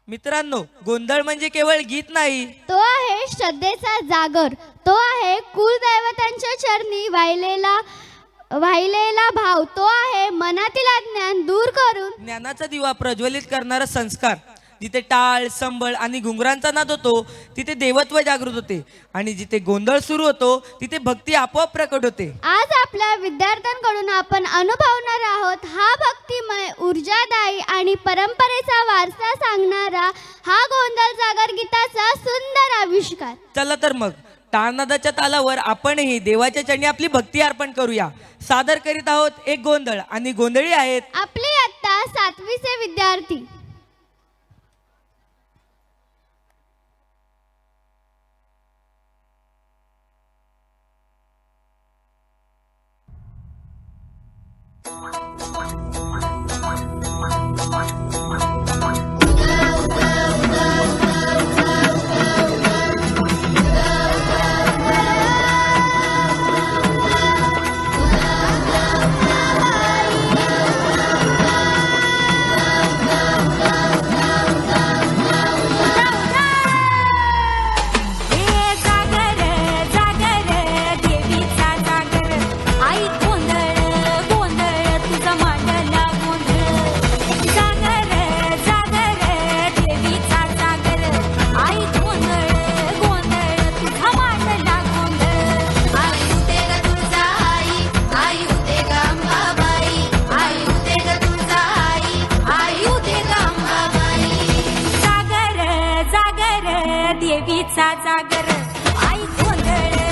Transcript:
मित्रांनो, गोंधळ म्हणजे केवळ गीत नाही, तो आहे श्रद्धेचा जागर, तो आहे कुलदैवतांच्या चरणी वाहिलेला भाव, तो आहे मनातील अज्ञान दूर करून ज्ञानाचा दिवा प्रज्वलित करणारा संस्कार. जिथे टाळ, संबळ आणि घुंगरांचा नाद होतो तिथे देवत्व जागृत होते, आणि जिथे गोंधळ सुरू होतो तिथे भक्ती आपोआप प्रकट होते. आज आपल्या विद्यार्थ्यांकडून आपण अनुभवणार आहोत हा भक्तिमय, ऊर्जादायी आणि परंपरेचा वारसा सांगणारा हा गोंधळ जागर गीताचा सुंदर आविष्कार. चला तर मग टाळनादाच्या तालावर आपणही देवाच्या चरणी आपली भक्ती अर्पण करूया. सादर करीत आहोत एक गोंधळ, आणि गोंधळी आहेत आपले आता 7वीचे विद्यार्थी. देवीचा जागर आई गोंधळ